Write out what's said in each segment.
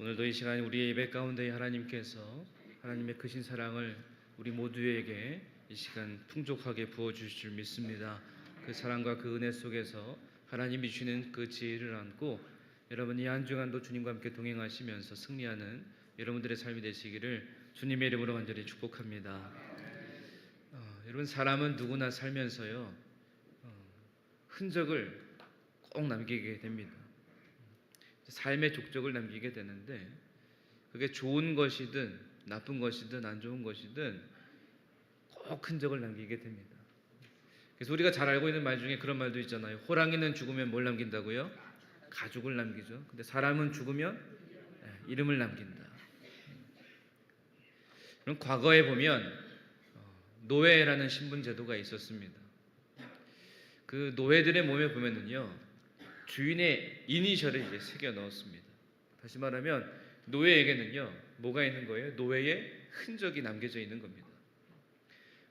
오늘도 이 시간 우리의 예배 가운데 하나님께서 하나님의 크신 사랑을 우리 모두에게 이 시간 풍족하게 부어주실 줄 믿습니다. 그 사랑과 그 은혜 속에서 하나님이 주시는 그 지혜를 안고 여러분 이 한 주간도 주님과 함께 동행하시면서 승리하는 여러분들의 삶이 되시기를 주님의 이름으로 간절히 축복합니다. 여러분 사람은 누구나 살면서요 흔적을 꼭 남기게 됩니다. 삶의 족적을 남기게 되는데 그게 좋은 것이든 나쁜 것이든 안 좋은 것이든 꼭 흔적을 남기게 됩니다. 그래서 우리가 잘 알고 있는 말 중에 그런 말도 있잖아요. 호랑이는 죽으면 뭘 남긴다고요? 가죽을 남기죠. 근데 사람은 죽으면 이름을 남긴다. 그럼 과거에 보면 노예라는 신분 제도가 있었습니다. 그 노예들의 몸에 보면은요 주인의 이니셜을 이제 새겨 넣었습니다. 다시 말하면 노예에게는요 뭐가 있는 거예요? 노예의 흔적이 남겨져 있는 겁니다.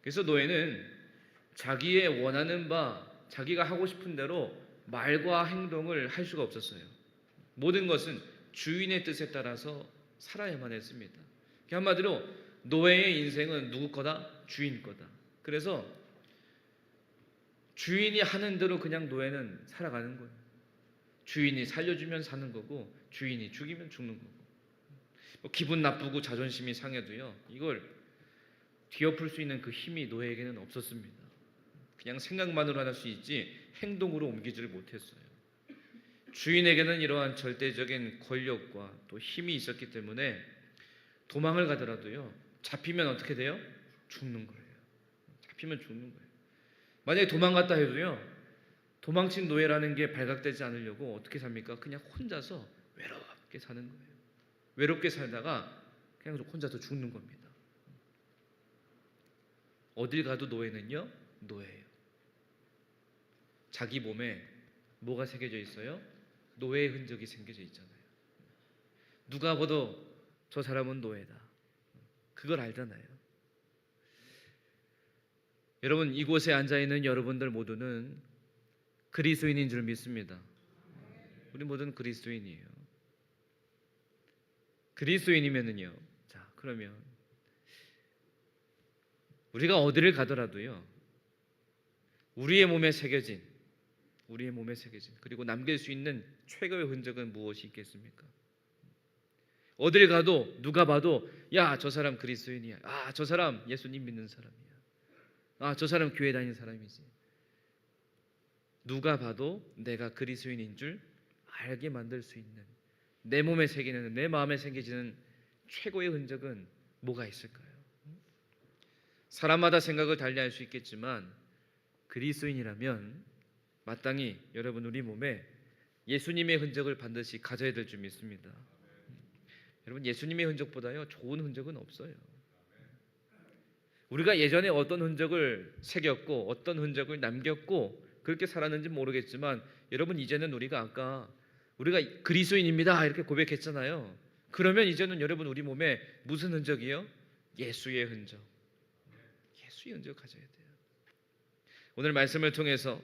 그래서 노예는 자기의 원하는 바, 자기가 하고 싶은 대로 말과 행동을 할 수가 없었어요. 모든 것은 주인의 뜻에 따라서 살아야만 했습니다. 한마디로 노예의 인생은 누구 거다? 주인 거다. 그래서 주인이 하는 대로 그냥 노예는 살아가는 거예요. 주인이 살려주면 사는 거고 주인이 죽이면 죽는 거고 기분 나쁘고 자존심이 상해도요 이걸 뒤엎을 수 있는 그 힘이 노예에게는 없었습니다. 그냥 생각만으로 할 수 있지 행동으로 옮기지를 못했어요. 주인에게는 이러한 절대적인 권력과 또 힘이 있었기 때문에 도망을 가더라도요 잡히면 어떻게 돼요? 죽는 거예요. 잡히면 죽는 거예요. 만약에 도망갔다 해도요 도망친 노예라는 게 발각되지 않으려고 어떻게 삽니까? 그냥 혼자서 외롭게 사는 거예요. 외롭게 살다가 그냥 혼자서 죽는 겁니다. 어딜 가도 노예는요 노예예요. 자기 몸에 뭐가 새겨져 있어요? 노예의 흔적이 새겨져 있잖아요. 누가 봐도 저 사람은 노예다. 그걸 알잖아요. 여러분 이곳에 앉아있는 여러분들 모두는 그리스도인인 줄 믿습니다. 우리 모두는 그리스도인이에요. 그리스도인이면은요. 자, 그러면 우리가 어디를 가더라도요. 우리의 몸에 새겨진 그리고 남길 수 있는 최고의 흔적은 무엇이 있겠습니까? 어딜 가도 누가 봐도 야, 저 사람 그리스도인이야. 아, 저 사람 예수님 믿는 사람이야. 아, 저 사람 교회 다니는 사람이지. 누가 봐도 내가 그리스도인인 줄 알게 만들 수 있는 내 몸에 새기는 내 마음에 새겨지는 최고의 흔적은 뭐가 있을까요? 사람마다 생각을 달리할 수 있겠지만 그리스도인이라면 마땅히 여러분 우리 몸에 예수님의 흔적을 반드시 가져야 될 줄 믿습니다. 여러분 예수님의 흔적보다요 좋은 흔적은 없어요. 우리가 예전에 어떤 흔적을 새겼고 어떤 흔적을 남겼고 그렇게 살았는지 모르겠지만 여러분 이제는 우리가 그리스도인입니다 이렇게 고백했잖아요. 그러면 이제는 여러분 우리 몸에 무슨 흔적이요? 예수의 흔적. 예수의 흔적 가져야 돼요. 오늘 말씀을 통해서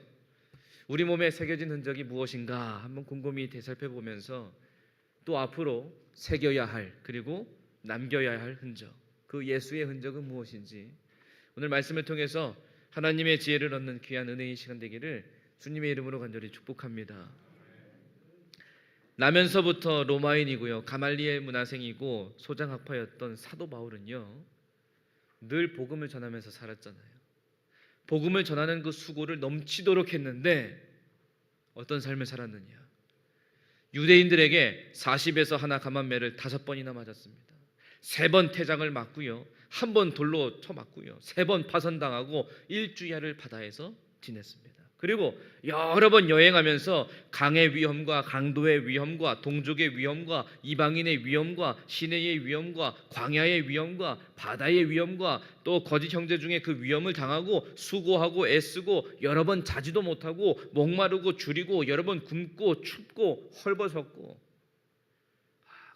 우리 몸에 새겨진 흔적이 무엇인가 한번 곰곰이 되살펴보면서 또 앞으로 새겨야 할 그리고 남겨야 할 흔적, 그 예수의 흔적은 무엇인지 오늘 말씀을 통해서 하나님의 지혜를 얻는 귀한 은혜의 시간 되기를 주님의 이름으로 간절히 축복합니다. 나면서부터 로마인이고요 가말리엘 문화생이고 소장학파였던 사도 바울은요 늘 복음을 전하면서 살았잖아요. 복음을 전하는 그 수고를 넘치도록 했는데 어떤 삶을 살았느냐? 유대인들에게 40에서 하나 감한매를 5번이나 맞았습니다. 3번 태장을 맞고요 1번 돌로 쳐맞고요 3번 파선당하고 일주야를 바다에서 지냈습니다. 그리고 여러 번 여행하면서 강의 위험과 강도의 위험과 동족의 위험과 이방인의 위험과 시내의 위험과 광야의 위험과 바다의 위험과 또 거짓 형제 중에 그 위험을 당하고 수고하고 애쓰고 여러 번 자지도 못하고 목마르고 줄이고 여러 번 굶고 춥고 헐벗었고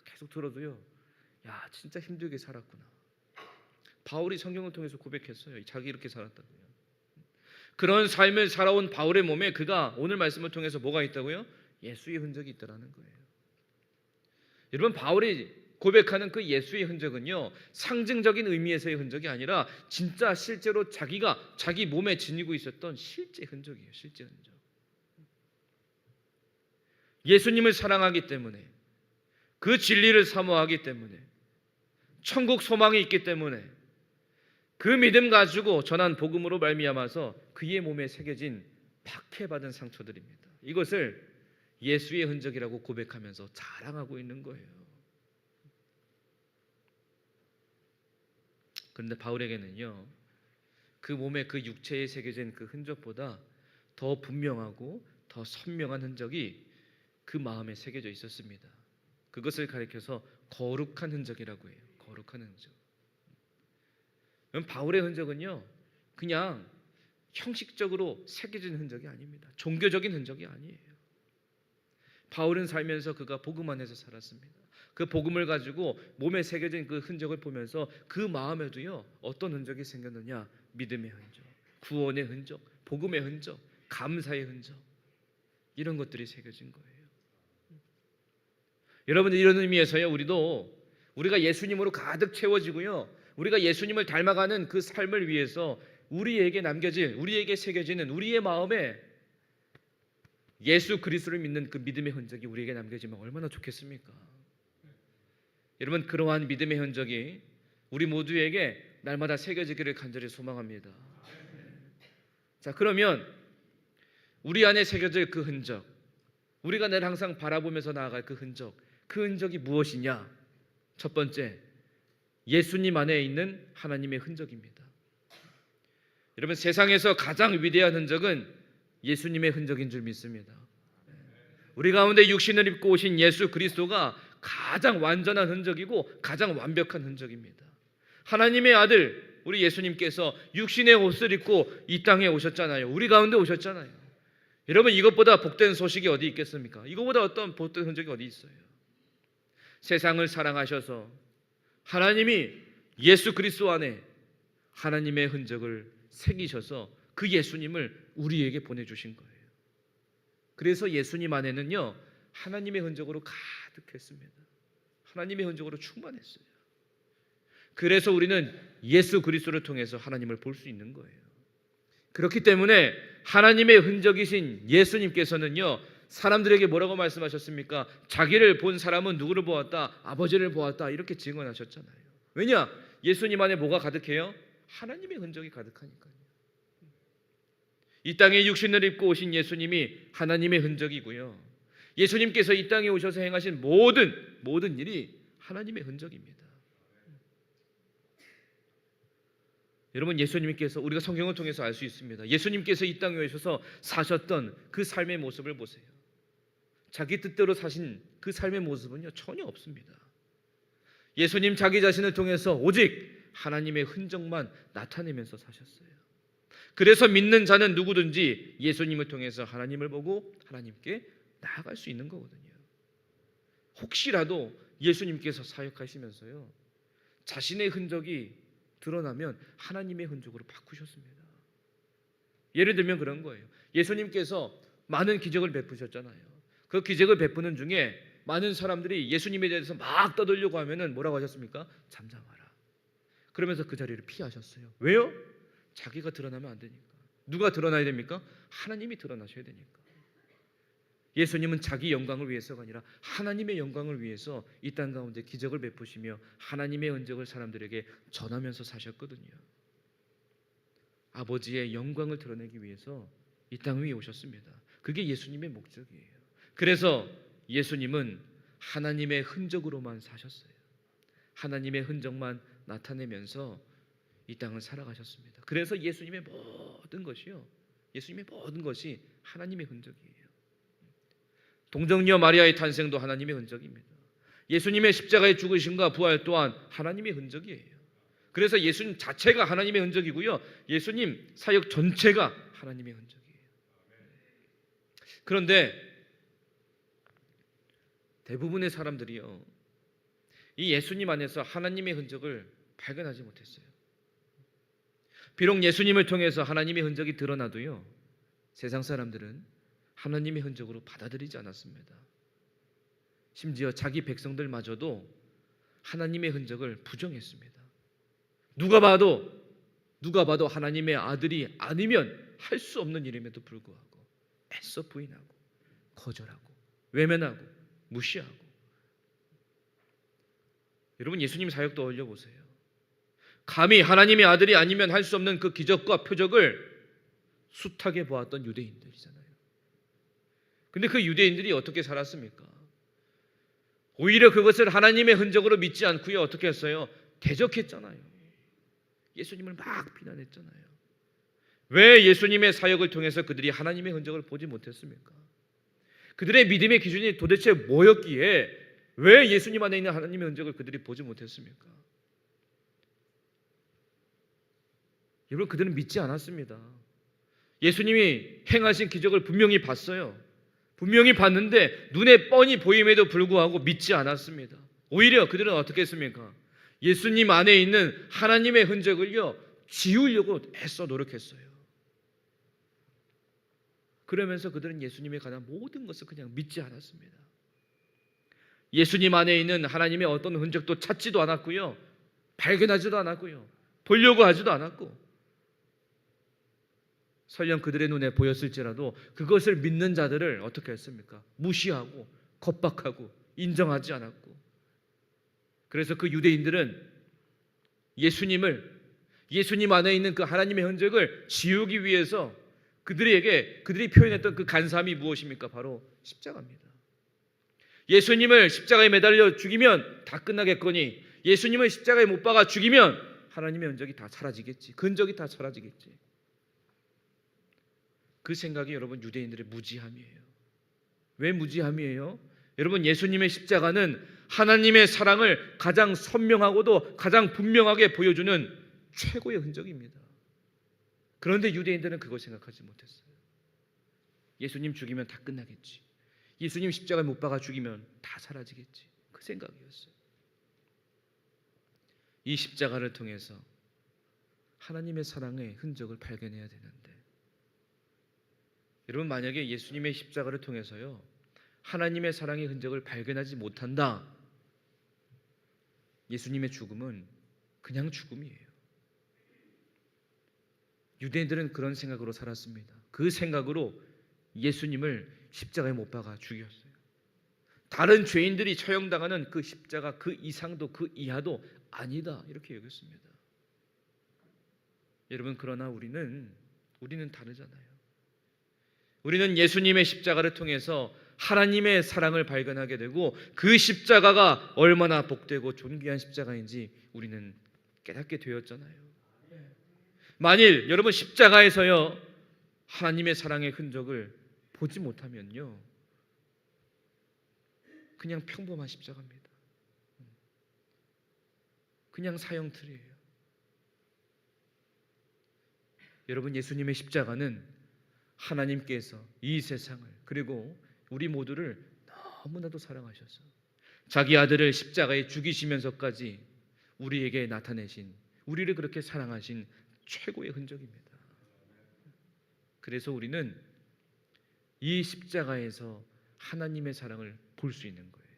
계속 들어도요 야 진짜 힘들게 살았구나. 바울이 성경을 통해서 고백했어요. 자기 이렇게 살았다고요. 그런 삶을 살아온 바울의 몸에 그가 오늘 말씀을 통해서 뭐가 있다고요? 예수의 흔적이 있다라는 거예요. 여러분, 바울이 고백하는 그 예수의 흔적은요, 상징적인 의미에서의 흔적이 아니라 진짜 실제로 자기가 자기 몸에 지니고 있었던 실제 흔적이에요. 실제 흔적. 예수님을 사랑하기 때문에, 그 진리를 사모하기 때문에, 천국 소망이 있기 때문에 그 믿음 가지고 전한 복음으로 말미암아서 그의 몸에 새겨진 박해받은 상처들입니다. 이것을 예수의 흔적이라고 고백하면서 자랑하고 있는 거예요. 그런데 바울에게는요, 그 몸에 그 육체에 새겨진 그 흔적보다 더 분명하고 더 선명한 흔적이 그 마음에 새겨져 있었습니다. 그것을 가리켜서 거룩한 흔적이라고 해요. 거룩한 흔적. 바울의 흔적은요, 그냥 형식적으로 새겨진 흔적이 아닙니다. 종교적인 흔적이 아니에요. 바울은 살면서 그가 복음 안에서 살았습니다. 그 복음을 가지고 몸에 새겨진 그 흔적을 보면서 그 마음에도요, 어떤 흔적이 생겼느냐? 믿음의 흔적, 구원의 흔적, 복음의 흔적, 감사의 흔적, 이런 것들이 새겨진 거예요. 여러분, 이런 의미에서요, 우리가 예수님으로 가득 채워지고요, 우리가 예수님을 닮아가는 그 삶을 위해서 우리에게 새겨지는 우리의 마음에 예수 그리스도를 믿는 그 믿음의 흔적이 우리에게 남겨지면 얼마나 좋겠습니까? 여러분, 그러한 믿음의 흔적이 우리 모두에게 날마다 새겨지기를 간절히 소망합니다. 자, 그러면 우리 안에 새겨질 그 흔적, 우리가 늘 항상 바라보면서 나아갈 그 흔적이 무엇이냐? 첫 번째, 예수님 안에 있는 하나님의 흔적입니다. 여러분, 세상에서 가장 위대한 흔적은 예수님의 흔적인 줄 믿습니다. 우리 가운데 육신을 입고 오신 예수 그리스도가 가장 완전한 흔적이고 가장 완벽한 흔적입니다. 하나님의 아들 우리 예수님께서 육신의 옷을 입고 이 땅에 오셨잖아요. 우리 가운데 오셨잖아요. 여러분, 이것보다 복된 소식이 어디 있겠습니까? 이것보다 어떤 복된 흔적이 어디 있어요? 세상을 사랑하셔서 하나님이 예수 그리스도 안에 하나님의 흔적을 새기셔서 그 예수님을 우리에게 보내주신 거예요. 그래서 예수님 안에는요, 하나님의 흔적으로 가득했습니다. 하나님의 흔적으로 충만했어요. 그래서 우리는 예수 그리스도를 통해서 하나님을 볼 수 있는 거예요. 그렇기 때문에 하나님의 흔적이신 예수님께서는요, 사람들에게 뭐라고 말씀하셨습니까? 자기를 본 사람은 누구를 보았다? 아버지를 보았다. 이렇게 증언하셨잖아요. 왜냐? 예수님 안에 뭐가 가득해요? 하나님의 흔적이 가득하니까요. 이 땅에 육신을 입고 오신 예수님이 하나님의 흔적이고요, 예수님께서 이 땅에 오셔서 행하신 모든 일이 하나님의 흔적입니다. 여러분, 예수님께서, 우리가 성경을 통해서 알 수 있습니다. 예수님께서 이 땅에 오셔서 사셨던 그 삶의 모습을 보세요. 자기 뜻대로 사신 그 삶의 모습은요, 전혀 없습니다. 예수님 자기 자신을 통해서 오직 하나님의 흔적만 나타내면서 사셨어요. 그래서 믿는 자는 누구든지 예수님을 통해서 하나님을 보고 하나님께 나아갈 수 있는 거거든요. 혹시라도 예수님께서 사역하시면서요, 자신의 흔적이 드러나면 하나님의 흔적으로 바꾸셨습니다. 예를 들면 그런 거예요. 예수님께서 많은 기적을 베푸셨잖아요. 그 기적을 베푸는 중에 많은 사람들이 예수님에 대해서 막 떠들려고 하면은 뭐라고 하셨습니까? 잠잠하라. 그러면서 그 자리를 피하셨어요. 왜요? 자기가 드러나면 안 되니까. 누가 드러나야 됩니까? 하나님이 드러나셔야 되니까. 예수님은 자기 영광을 위해서가 아니라 하나님의 영광을 위해서 이 땅 가운데 기적을 베푸시며 하나님의 흔적을 사람들에게 전하면서 사셨거든요. 아버지의 영광을 드러내기 위해서 이 땅 위에 오셨습니다. 그게 예수님의 목적이에요. 그래서 예수님은 하나님의 흔적으로만 사셨어요. 하나님의 흔적만 나타내면서 이 땅을 살아가셨습니다. 그래서 예수님의 모든 것이 하나님의 흔적이에요. 동정녀 마리아의 탄생도 하나님의 흔적입니다. 예수님의 십자가의 죽으심과 부활 또한 하나님의 흔적이에요. 그래서 예수님 자체가 하나님의 흔적이고요, 예수님 사역 전체가 하나님의 흔적이에요. 그런데 대부분의 사람들이요, 이 예수님 안에서 하나님의 흔적을 발견하지 못했어요. 비록 예수님을 통해서 하나님의 흔적이 드러나도요, 세상 사람들은 하나님의 흔적으로 받아들이지 않았습니다. 심지어 자기 백성들마저도 하나님의 흔적을 부정했습니다. 누가 봐도 하나님의 아들이 아니면 할 수 없는 일임에도 불구하고 애써 부인하고 거절하고 외면하고 무시하고. 여러분, 예수님 사역 떠올려 보세요. 감히 하나님의 아들이 아니면 할 수 없는 그 기적과 표적을 숱하게 보았던 유대인들이잖아요. 근데 그 유대인들이 어떻게 살았습니까? 오히려 그것을 하나님의 흔적으로 믿지 않고요, 어떻게 했어요? 대적했잖아요. 예수님을 막 비난했잖아요. 왜 예수님의 사역을 통해서 그들이 하나님의 흔적을 보지 못했습니까? 그들의 믿음의 기준이 도대체 뭐였기에 왜 예수님 안에 있는 하나님의 흔적을 그들이 보지 못했습니까? 여러분, 그들은 믿지 않았습니다. 예수님이 행하신 기적을 분명히 봤어요. 분명히 봤는데 눈에 뻔히 보임에도 불구하고 믿지 않았습니다. 오히려 그들은 어떻게 했습니까? 예수님 안에 있는 하나님의 흔적을요, 지우려고 애써 노력했어요. 그러면서 그들은 예수님에 관한 모든 것을 그냥 믿지 않았습니다. 예수님 안에 있는 하나님의 어떤 흔적도 찾지도 않았고요, 발견하지도 않았고요, 보려고 하지도 않았고, 설령 그들의 눈에 보였을지라도 그것을 믿는 자들을 어떻게 했습니까? 무시하고 겁박하고 인정하지 않았고. 그래서 그 유대인들은 예수님 안에 있는 그 하나님의 흔적을 지우기 위해서 그들이 표현했던 그 간사함이 무엇입니까? 바로 십자가입니다. 예수님을 십자가에 매달려 죽이면 다 끝나겠거니, 예수님을 십자가에 못 박아 죽이면 하나님의 흔적이 다 사라지겠지, 그 흔적이 다 사라지겠지. 그 생각이 여러분 유대인들의 무지함이에요. 왜 무지함이에요? 여러분, 예수님의 십자가는 하나님의 사랑을 가장 선명하고도 가장 분명하게 보여주는 최고의 흔적입니다. 그런데 유대인들은 그걸 생각하지 못했어요. 예수님 죽이면 다 끝나겠지, 예수님 십자가에 못 박아 죽이면 다 사라지겠지, 그 생각이었어요. 이 십자가를 통해서 하나님의 사랑의 흔적을 발견해야 되는데, 여러분, 만약에 예수님의 십자가를 통해서요 하나님의 사랑의 흔적을 발견하지 못한다, 예수님의 죽음은 그냥 죽음이에요. 유대인들은 그런 생각으로 살았습니다. 그 생각으로 예수님을 십자가에 못 박아 죽였어요. 다른 죄인들이 처형당하는 그 십자가 그 이상도 그 이하도 아니다, 이렇게 여겼습니다. 여러분, 그러나 우리는 다르잖아요. 우리는 예수님의 십자가를 통해서 하나님의 사랑을 발견하게 되고, 그 십자가가 얼마나 복되고 존귀한 십자가인지 우리는 깨닫게 되었잖아요. 만일 여러분 십자가에서요 하나님의 사랑의 흔적을 보지 못하면요, 그냥 평범한 십자가입니다. 그냥 사형틀이에요. 여러분, 예수님의 십자가는 하나님께서 이 세상을 그리고 우리 모두를 너무나도 사랑하셔서 자기 아들을 십자가에 죽이시면서까지 우리에게 나타내신, 우리를 그렇게 사랑하신 최고의 흔적입니다. 그래서 우리는 이 십자가에서 하나님의 사랑을 볼 수 있는 거예요.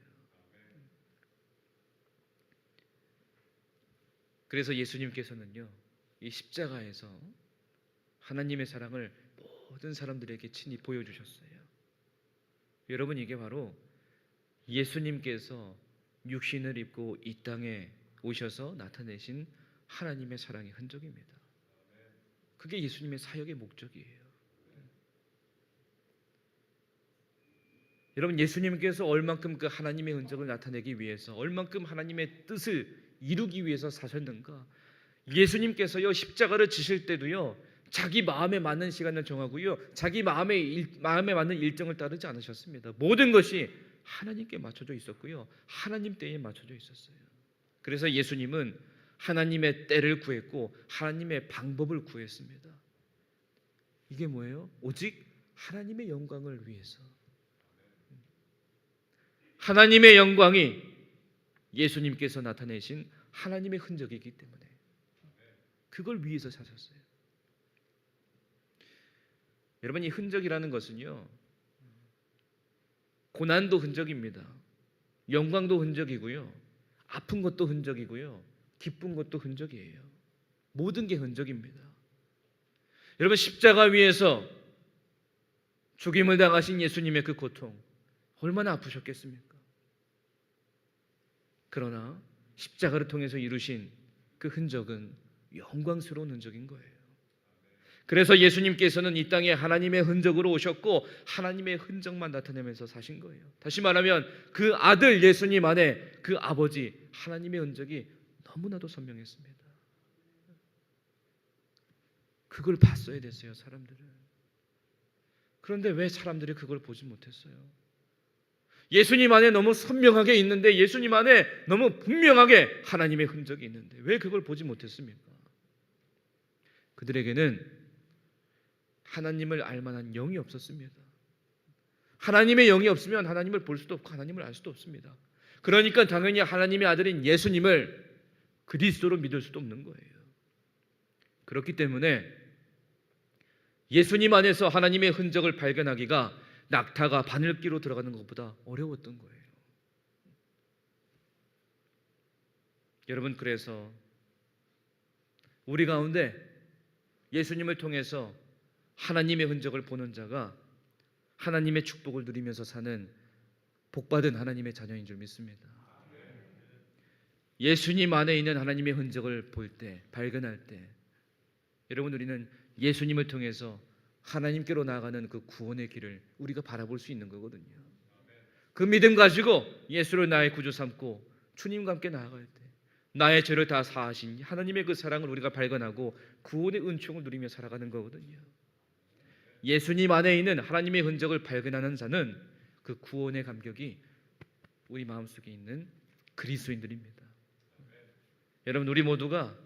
그래서 예수님께서는요 이 십자가에서 하나님의 사랑을 모든 사람들에게 친히 보여주셨어요. 여러분, 이게 바로 예수님께서 육신을 입고 이 땅에 오셔서 나타내신 하나님의 사랑의 흔적입니다. 그게 예수님의 사역의 목적이에요. 여러분, 예수님께서 얼만큼 그 하나님의 흔적을 나타내기 위해서, 얼만큼 하나님의 뜻을 이루기 위해서 사셨는가. 예수님께서요 십자가를 지실 때도요 자기 마음에 맞는 시간을 정하고요 자기 마음에 맞는 일정을 따르지 않으셨습니다. 모든 것이 하나님께 맞춰져 있었고요 하나님 때에 맞춰져 있었어요. 그래서 예수님은 하나님의 때를 구했고 하나님의 방법을 구했습니다. 이게 뭐예요? 오직 하나님의 영광을 위해서. 하나님의 영광이 예수님께서 나타내신 하나님의 흔적이기 때문에 그걸 위해서 사셨어요. 여러분, 이 흔적이라는 것은요 고난도 흔적입니다. 영광도 흔적이고요, 아픈 것도 흔적이고요, 기쁜 것도 흔적이에요. 모든 게 흔적입니다. 여러분, 십자가 위에서 죽임을 당하신 예수님의 그 고통 얼마나 아프셨겠습니까? 그러나 십자가를 통해서 이루신 그 흔적은 영광스러운 흔적인 거예요. 그래서 예수님께서는 이 땅에 하나님의 흔적으로 오셨고 하나님의 흔적만 나타내면서 사신 거예요. 다시 말하면 그 아들 예수님 안에 그 아버지 하나님의 흔적이 너무나도 선명했습니다. 그걸 봤어야 됐어요, 사람들은. 그런데 왜 사람들이 그걸 보지 못했어요? 예수님 안에 너무 선명하게 있는데, 예수님 안에 너무 분명하게 하나님의 흔적이 있는데 왜 그걸 보지 못했습니까? 그들에게는 하나님을 알 만한 영이 없었습니다. 하나님의 영이 없으면 하나님을 볼 수도 없고 하나님을 알 수도 없습니다. 그러니까 당연히 하나님의 아들인 예수님을 그리스도로 믿을 수도 없는 거예요. 그렇기 때문에 예수님 안에서 하나님의 흔적을 발견하기가 낙타가 바늘기로 들어가는 것보다 어려웠던 거예요. 여러분, 그래서 우리 가운데 예수님을 통해서 하나님의 흔적을 보는 자가 하나님의 축복을 누리면서 사는 복받은 하나님의 자녀인 줄 믿습니다. 예수님 안에 있는 하나님의 흔적을 볼 때, 발견할 때, 여러분, 우리는 예수님을 통해서 하나님께로 나아가는 그 구원의 길을 우리가 바라볼 수 있는 거거든요. 그 믿음 가지고 예수를 나의 구주 삼고 주님과 함께 나아갈 때 나의 죄를 다 사하신 하나님의 그 사랑을 우리가 발견하고 구원의 은총을 누리며 살아가는 거거든요. 예수님 안에 있는 하나님의 흔적을 발견하는 자는 그 구원의 감격이 우리 마음속에 있는 그리스도인들입니다. 여러분, 우리 모두가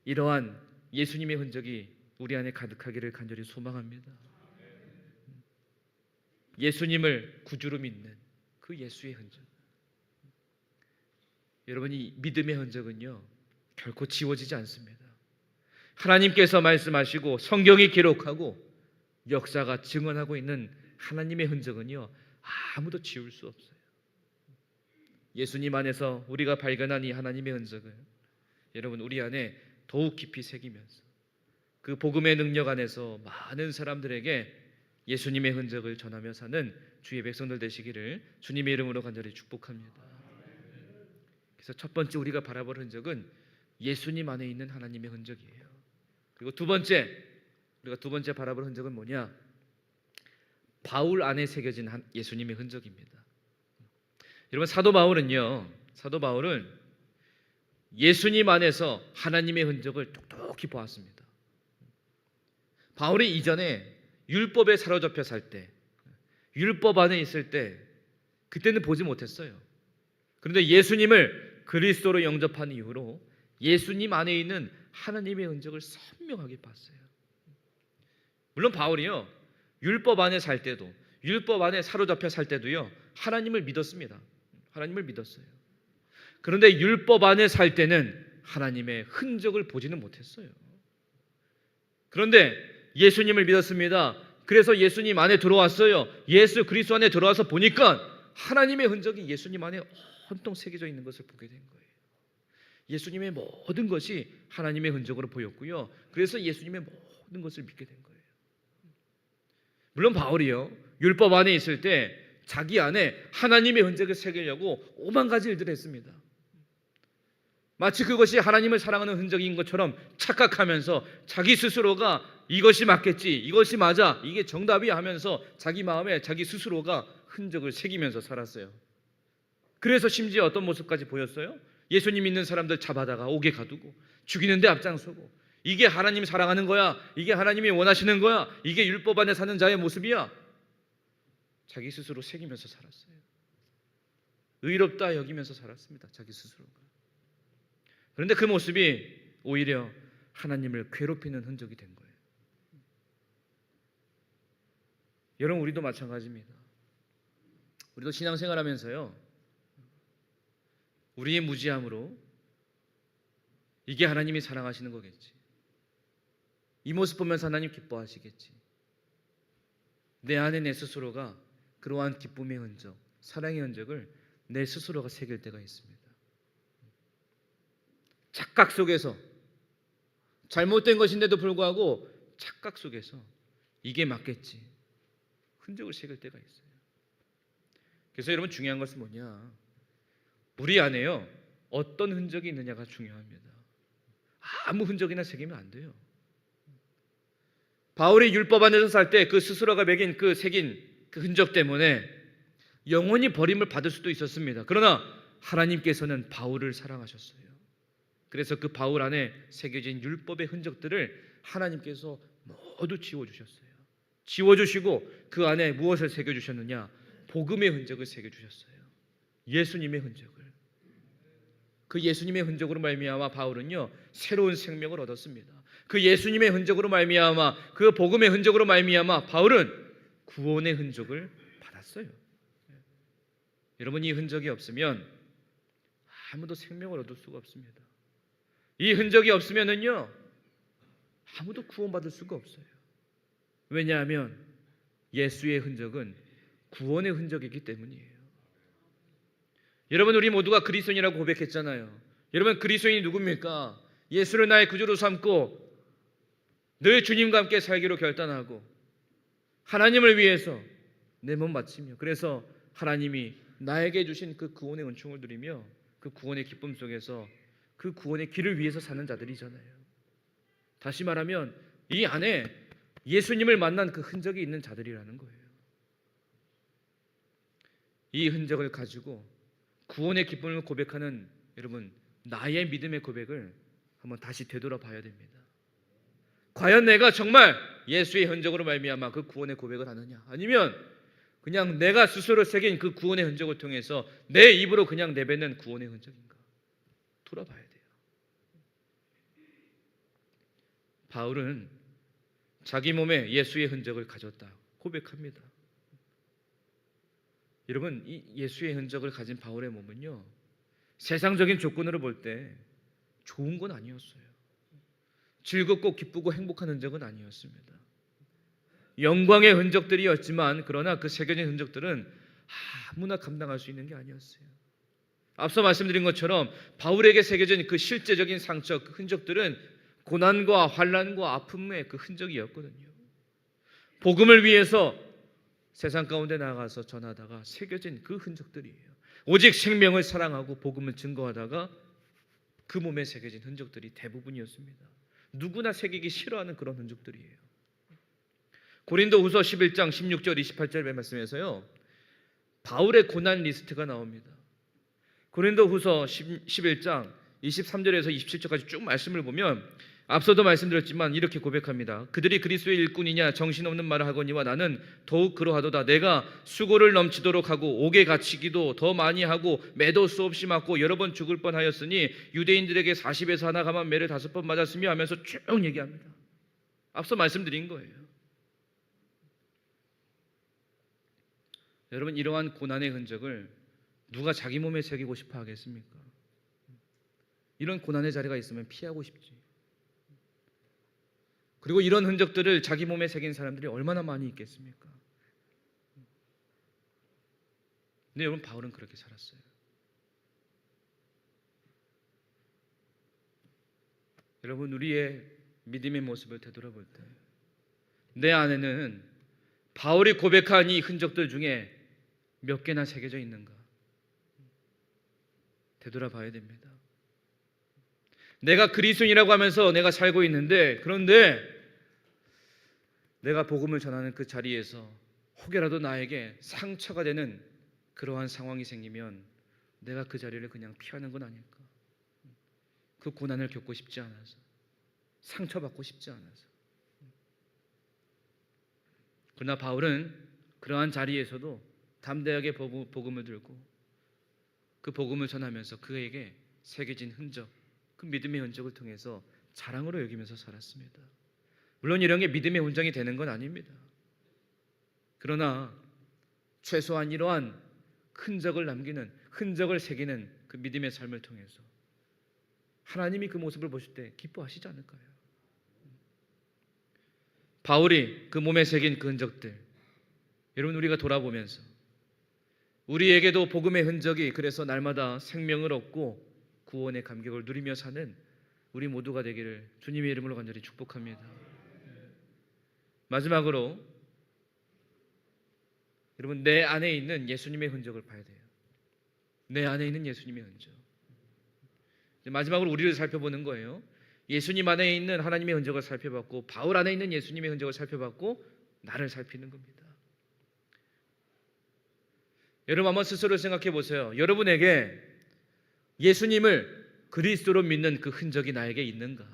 이러한 예수님의 흔적이 우리 안에 가득하기를 간절히 소망합니다. 예수님을 구주로 믿는 그 예수의 흔적. 여러분, 이 믿음의 흔적은요 결코 지워지지 않습니다. 하나님께서 말씀하시고 성경이 기록하고 역사가 증언하고 있는 하나님의 흔적은요 아무도 지울 수 없어요. 예수님 안에서 우리가 발견한 이 하나님의 흔적을 여러분, 우리 안에 더욱 깊이 새기면서 그 복음의 능력 안에서 많은 사람들에게 예수님의 흔적을 전하며 사는 주의 백성들 되시기를 주님의 이름으로 간절히 축복합니다. 그래서 첫 번째 우리가 바라볼 흔적은 예수님 안에 있는 하나님의 흔적이에요. 그리고 두 번째, 우리가 두 번째 바라볼 흔적은 뭐냐? 바울 안에 새겨진 예수님의 흔적입니다. 여러분, 사도 바울은 예수님 안에서 하나님의 흔적을 똑똑히 보았습니다. 바울이 이전에 율법에 사로잡혀 살 때, 율법 안에 있을 때 그때는 보지 못했어요. 그런데 예수님을 그리스도로 영접한 이후로 예수님 안에 있는 하나님의 흔적을 선명하게 봤어요. 물론 바울이요 율법 안에 살 때도, 율법 안에 사로잡혀 살 때도요 하나님을 믿었습니다. 하나님을 믿었어요. 그런데 율법 안에 살 때는 하나님의 흔적을 보지는 못했어요. 그런데 예수님을 믿었습니다. 그래서 예수님 안에 들어왔어요. 예수 그리스도 안에 들어와서 보니까 하나님의 흔적이 예수님 안에 온통 새겨져 있는 것을 보게 된 거예요. 예수님의 모든 것이 하나님의 흔적으로 보였고요. 그래서 예수님의 모든 것을 믿게 된 거예요. 물론 바울이요 율법 안에 있을 때 자기 안에 하나님의 흔적을 새기려고 오만 가지 일들을 했습니다. 마치 그것이 하나님을 사랑하는 흔적인 것처럼 착각하면서 자기 스스로가 이것이 맞겠지, 이것이 맞아, 이게 정답이야 하면서 자기 마음에 자기 스스로가 흔적을 새기면서 살았어요. 그래서 심지어 어떤 모습까지 보였어요? 예수님 믿는 사람들 잡아다가 옥에 가두고 죽이는데 앞장서고, 이게 하나님 사랑하는 거야, 이게 하나님이 원하시는 거야, 이게 율법 안에 사는 자의 모습이야, 자기 스스로 새기면서 살았어요. 의롭다 여기면서 살았습니다, 자기 스스로가. 그런데 그 모습이 오히려 하나님을 괴롭히는 흔적이 된 거예요. 여러분, 우리도 마찬가지입니다. 우리도 신앙생활하면서요 우리의 무지함으로 이게 하나님이 사랑하시는 거겠지, 이 모습 보면서 하나님 기뻐하시겠지, 내 안에 내 스스로가 그러한 기쁨의 흔적, 사랑의 흔적을 내 스스로가 새길 때가 있습니다. 착각 속에서, 잘못된 것인데도 불구하고 착각 속에서 이게 맞겠지, 흔적을 새길 때가 있어요. 그래서 여러분, 중요한 것은 뭐냐, 우리 안에요 어떤 흔적이 있느냐가 중요합니다. 아무 흔적이나 새기면 안 돼요. 바울이 율법 안에서 살 때 그 스스로가 매긴 그 새긴 그 흔적 때문에 영원히 버림을 받을 수도 있었습니다. 그러나 하나님께서는 바울을 사랑하셨어요. 그래서 그 바울 안에 새겨진 율법의 흔적들을 하나님께서 모두 지워주셨어요. 지워주시고 그 안에 무엇을 새겨주셨느냐, 복음의 흔적을 새겨주셨어요. 예수님의 흔적을. 그 예수님의 흔적으로 말미암아 바울은요 새로운 생명을 얻었습니다. 그 예수님의 흔적으로 말미암아, 그 복음의 흔적으로 말미암아 바울은 구원의 흔적을 받았어요. 여러분, 이 흔적이 없으면 아무도 생명을 얻을 수가 없습니다. 이 흔적이 없으면은요 아무도 구원받을 수가 없어요. 왜냐하면 예수의 흔적은 구원의 흔적이기 때문이에요. 여러분, 우리 모두가 그리스도인이라고 고백했잖아요. 여러분, 그리스도인이 누굽니까? 예수를 나의 구주로 삼고 늘 주님과 함께 살기로 결단하고 하나님을 위해서 내 몸 바치며, 그래서 하나님이 나에게 주신 그 구원의 은총을 누리며 그 구원의 기쁨 속에서 그 구원의 길을 위해서 사는 자들이잖아요. 다시 말하면 이 안에 예수님을 만난 그 흔적이 있는 자들이라는 거예요. 이 흔적을 가지고 구원의 기쁨을 고백하는 여러분, 나의 믿음의 고백을 한번 다시 되돌아봐야 됩니다. 과연 내가 정말 예수의 흔적으로 말미암아 그 구원의 고백을 하느냐, 아니면 그냥 내가 스스로 새긴 그 구원의 흔적을 통해서 내 입으로 그냥 내뱉는 구원의 흔적인가, 돌아봐야 돼요. 바울은 자기 몸에 예수의 흔적을 가졌다 고백합니다. 여러분, 이 예수의 흔적을 가진 바울의 몸은요 세상적인 조건으로 볼 때 좋은 건 아니었어요. 즐겁고 기쁘고 행복한 흔적은 아니었습니다. 영광의 흔적들이었지만, 그러나 그 새겨진 흔적들은 아무나 감당할 수 있는 게 아니었어요. 앞서 말씀드린 것처럼 바울에게 새겨진 그 실제적인 상처, 그 흔적들은 고난과 환난과 아픔의 그 흔적이었거든요. 복음을 위해서 세상 가운데 나가서 전하다가 새겨진 그 흔적들이에요. 오직 생명을 사랑하고 복음을 증거하다가 그 몸에 새겨진 흔적들이 대부분이었습니다. 누구나 새기기 싫어하는 그런 흔적들이에요. 고린도후서 11장 16절 28절의 말씀에서요 바울의 고난 리스트가 나옵니다. 고린도후서 11장 23절에서 27절까지 쭉 말씀을 보면 앞서도 말씀드렸지만 이렇게 고백합니다. 그들이 그리스도의 일꾼이냐 정신없는 말을 하거니와 나는 더욱 그러하도다. 내가 수고를 넘치도록 하고 옥에 갇히기도 더 많이 하고 매도 수없이 맞고 여러 번 죽을 뻔하였으니 유대인들에게 40에서 하나 감한 매를 5번 맞았으며 하면서 쭉 얘기합니다. 앞서 말씀드린 거예요. 여러분, 이러한 고난의 흔적을 누가 자기 몸에 새기고 싶어 하겠습니까? 이런 고난의 자리가 있으면 피하고 싶지. 그리고 이런 흔적들을 자기 몸에 새긴 사람들이 얼마나 많이 있겠습니까? 근데 여러분, 바울은 그렇게 살았어요. 여러분, 우리의 믿음의 모습을 되돌아볼 때 내 안에는 바울이 고백한 이 흔적들 중에 몇 개나 새겨져 있는가 되돌아봐야 됩니다. 내가 그리스도인이라고 하면서 내가 살고 있는데, 그런데 내가 복음을 전하는 그 자리에서 혹여라도 나에게 상처가 되는 그러한 상황이 생기면 내가 그 자리를 그냥 피하는 건 아닐까? 그 고난을 겪고 싶지 않아서, 상처받고 싶지 않아서. 그러나 바울은 그러한 자리에서도 담대하게 복음을 들고 그 복음을 전하면서 그에게 새겨진 흔적, 그 믿음의 흔적을 통해서 자랑으로 여기면서 살았습니다. 물론 이런 게 믿음의 훈장이 되는 건 아닙니다. 그러나 최소한 이러한 흔적을 남기는, 흔적을 새기는 그 믿음의 삶을 통해서 하나님이 그 모습을 보실 때 기뻐하시지 않을까요? 바울이 그 몸에 새긴 그 흔적들, 여러분, 우리가 돌아보면서 우리에게도 복음의 흔적이 그래서 날마다 생명을 얻고 구원의 감격을 누리며 사는 우리 모두가 되기를 주님의 이름으로 간절히 축복합니다. 마지막으로 여러분, 내 안에 있는 예수님의 흔적을 봐야 돼요. 내 안에 있는 예수님의 흔적. 마지막으로 우리를 살펴보는 거예요. 예수님 안에 있는 하나님의 흔적을 살펴봤고, 바울 안에 있는 예수님의 흔적을 살펴봤고, 나를 살피는 겁니다. 여러분 한번 스스로 생각해 보세요. 여러분에게 예수님을 그리스도로 믿는 그 흔적이 나에게 있는가?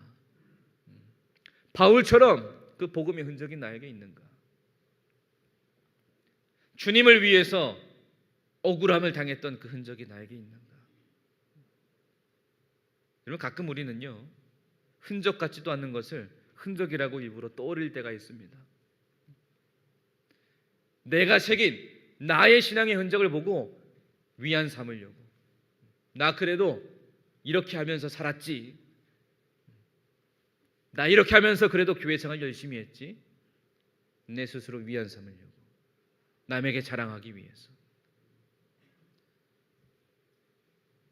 바울처럼 그 복음의 흔적이 나에게 있는가? 주님을 위해서 억울함을 당했던 그 흔적이 나에게 있는가? 여러분, 가끔 우리는요, 흔적 같지도 않는 것을 흔적이라고 일부러 떠올릴 때가 있습니다. 내가 새긴 나의 신앙의 흔적을 보고 위안 삼으려고, 나 그래도 이렇게 하면서 살았지, 나 이렇게 하면서 그래도 교회 생활 열심히 했지, 내 스스로 위안 삼으려고, 남에게 자랑하기 위해서.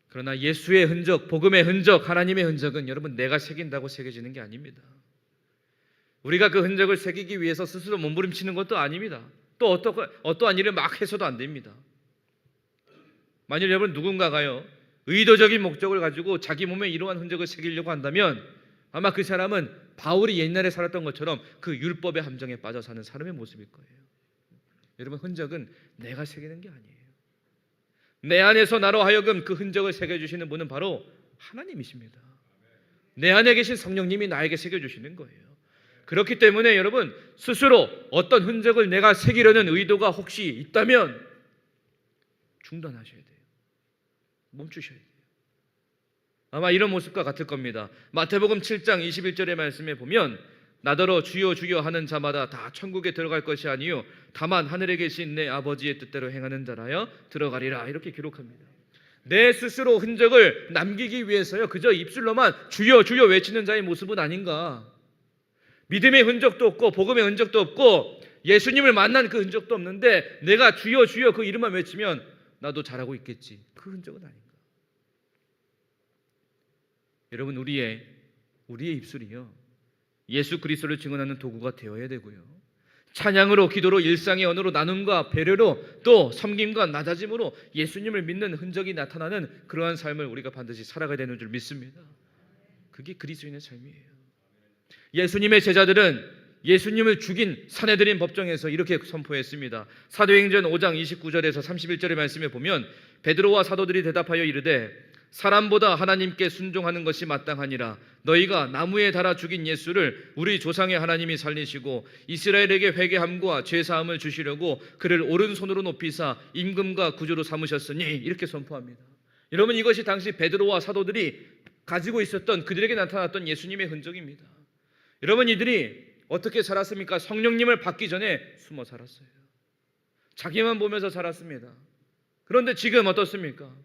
그러나 예수의 흔적, 복음의 흔적, 하나님의 흔적은 여러분 내가 새긴다고 새겨지는 게 아닙니다. 우리가 그 흔적을 새기기 위해서 스스로 몸부림치는 것도 아닙니다. 또 어떠한 일을 막 해서도 안 됩니다. 만일 여러분 누군가가요, 의도적인 목적을 가지고 자기 몸에 이러한 흔적을 새기려고 한다면 아마 그 사람은 바울이 옛날에 살았던 것처럼 그 율법의 함정에 빠져 사는 사람의 모습일 거예요. 여러분, 흔적은 내가 새기는 게 아니에요. 내 안에서 나로 하여금 그 흔적을 새겨주시는 분은 바로 하나님이십니다. 내 안에 계신 성령님이 나에게 새겨주시는 거예요. 그렇기 때문에 여러분, 스스로 어떤 흔적을 내가 새기려는 의도가 혹시 있다면 중단하셔야 돼요. 멈추셔야 돼요. 아마 이런 모습과 같을 겁니다. 마태복음 7장 21절의 말씀에 보면 나더러 주여 주여 하는 자마다 다 천국에 들어갈 것이 아니요 다만 하늘에 계신 내 아버지의 뜻대로 행하는 자라야 들어가리라, 이렇게 기록합니다. 내 스스로 흔적을 남기기 위해서요, 그저 입술로만 주여 주여 외치는 자의 모습은 아닌가? 믿음의 흔적도 없고 복음의 흔적도 없고 예수님을 만난 그 흔적도 없는데 내가 주여 주여 그 이름만 외치면 나도 잘하고 있겠지, 그 흔적은 아닌가? 여러분, 우리의 입술이요, 예수 그리스도를 증언하는 도구가 되어야 되고요, 찬양으로, 기도로, 일상의 언어로, 나눔과 배려로, 또 섬김과 낮아짐으로 예수님을 믿는 흔적이 나타나는 그러한 삶을 우리가 반드시 살아가야 되는 줄 믿습니다. 그게 그리스도인의 삶이에요. 예수님의 제자들은 예수님을 죽인 사내들인 법정에서 이렇게 선포했습니다. 사도행전 5장 29절에서 31절의 말씀에 보면 베드로와 사도들이 대답하여 이르되 사람보다 하나님께 순종하는 것이 마땅하니라. 너희가 나무에 달아 죽인 예수를 우리 조상의 하나님이 살리시고 이스라엘에게 회개함과 죄사함을 주시려고 그를 오른손으로 높이사 임금과 구주로 삼으셨으니, 이렇게 선포합니다. 여러분, 이것이 당시 베드로와 사도들이 가지고 있었던, 그들에게 나타났던 예수님의 흔적입니다. 여러분, 이들이 어떻게 살았습니까? 성령님을 받기 전에 숨어 살았어요. 자기만 보면서 살았습니다. 그런데 지금 어떻습니까?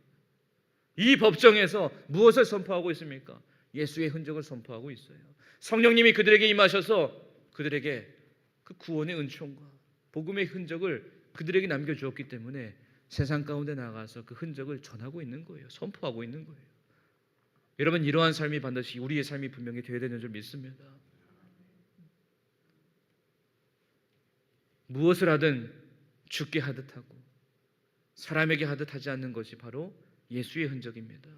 이 법정에서 무엇을 선포하고 있습니까? 예수의 흔적을 선포하고 있어요. 성령님이 그들에게 임하셔서 그들에게 그 구원의 은총과 복음의 흔적을 그들에게 남겨주었기 때문에 세상 가운데 나가서 그 흔적을 전하고 있는 거예요. 선포하고 있는 거예요. 여러분, 이러한 삶이 반드시 우리의 삶이 분명히 되어야 되는 줄 믿습니다. 무엇을 하든 죽게 하듯 하고 사람에게 하듯 하지 않는 것이 바로 예수의 흔적입니다.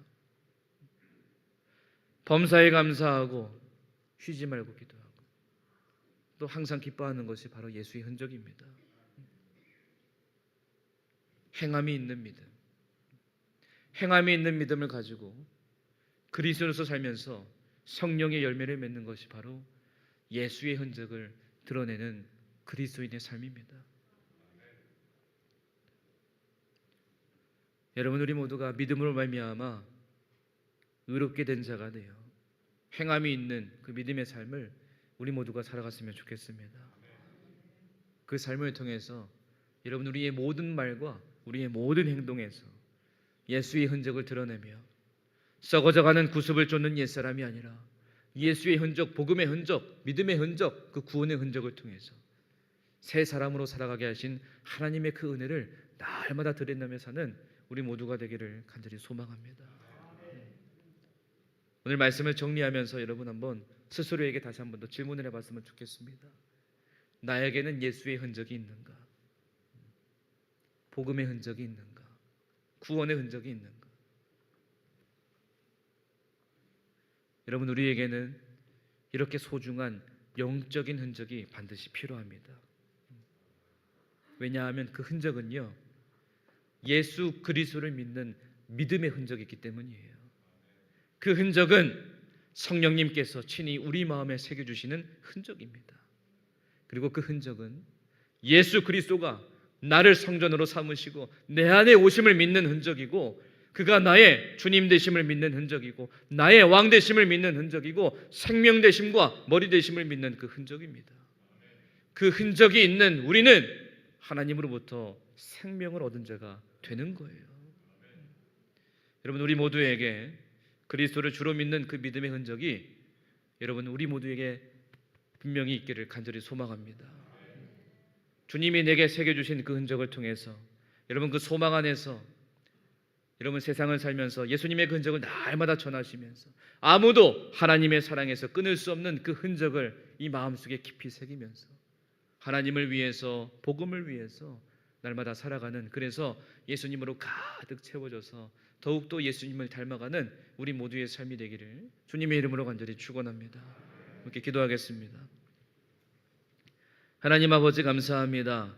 범사에 감사하고 쉬지 말고 기도하고 또 항상 기뻐하는 것이 바로 예수의 흔적입니다. 행함이 있는 믿음, 행함이 있는 믿음을 가지고 그리스도로서 살면서 성령의 열매를 맺는 것이 바로 예수의 흔적을 드러내는 그리스도인의 삶입니다. 여러분, 우리 모두가 믿음으로 말미암아 의롭게 된 자가 되어 행함이 있는 그 믿음의 삶을 우리 모두가 살아갔으면 좋겠습니다. 그 삶을 통해서 여러분, 우리의 모든 말과 우리의 모든 행동에서 예수의 흔적을 드러내며 썩어져가는 구습을 쫓는 옛사람이 아니라 예수의 흔적, 복음의 흔적, 믿음의 흔적, 그 구원의 흔적을 통해서 새 사람으로 살아가게 하신 하나님의 그 은혜를 날마다 드러내며 사는 우리 모두가 되기를 간절히 소망합니다. 오늘 말씀을 정리하면서 여러분 한번 스스로에게 다시 한번 더 질문을 해봤으면 좋겠습니다. 나에게는 예수의 흔적이 있는가? 복음의 흔적이 있는가? 구원의 흔적이 있는가? 여러분, 우리에게는 이렇게 소중한 영적인 흔적이 반드시 필요합니다. 왜냐하면 그 흔적은요, 예수 그리스도를 믿는 믿음의 흔적이기 때문이에요. 그 흔적은 성령님께서 친히 우리 마음에 새겨주시는 흔적입니다. 그리고 그 흔적은 예수 그리스도가 나를 성전으로 삼으시고 내 안에 오심을 믿는 흔적이고, 그가 나의 주님 되심을 믿는 흔적이고, 나의 왕 되심을 믿는 흔적이고, 생명 되심과 머리 되심을 믿는 그 흔적입니다. 그 흔적이 있는 우리는 하나님으로부터 생명을 얻은 자가 되는 거예요. 여러분, 우리 모두에게 그리스도를 주로 믿는 그 믿음의 흔적이 여러분 우리 모두에게 분명히 있기를 간절히 소망합니다. 주님이 내게 새겨주신 그 흔적을 통해서 여러분 그 소망 안에서 여러분 세상을 살면서 예수님의 그 흔적을 날마다 전하시면서 아무도 하나님의 사랑에서 끊을 수 없는 그 흔적을 이 마음속에 깊이 새기면서 하나님을 위해서, 복음을 위해서 날마다 살아가는, 그래서 예수님으로 가득 채워져서 더욱더 예수님을 닮아가는 우리 모두의 삶이 되기를 주님의 이름으로 간절히 축원합니다. 이렇게 기도하겠습니다. 하나님 아버지, 감사합니다.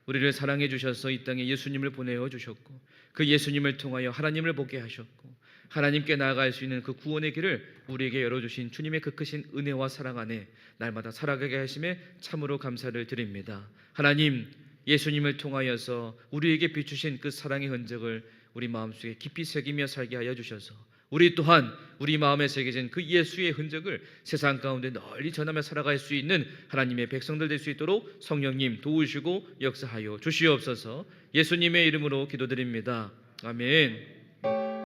우리를 사랑해 주셔서 이 땅에 예수님을 보내어 주셨고, 그 예수님을 통하여 하나님을 보게 하셨고, 하나님께 나아갈 수 있는 그 구원의 길을 우리에게 열어주신 주님의 그 크신 은혜와 사랑 안에 날마다 살아가게 하심에 참으로 감사를 드립니다. 하나님, 예수님을 통하여서 우리에게 비추신 그 사랑의 흔적을 우리 마음속에 깊이 새기며 살게 하여 주셔서 우리 또한 우리 마음에 새겨진 그 예수의 흔적을 세상 가운데 널리 전하며 살아갈 수 있는 하나님의 백성들 될 수 있도록 성령님 도우시고 역사하여 주시옵소서. 예수님의 이름으로 기도드립니다. 아멘.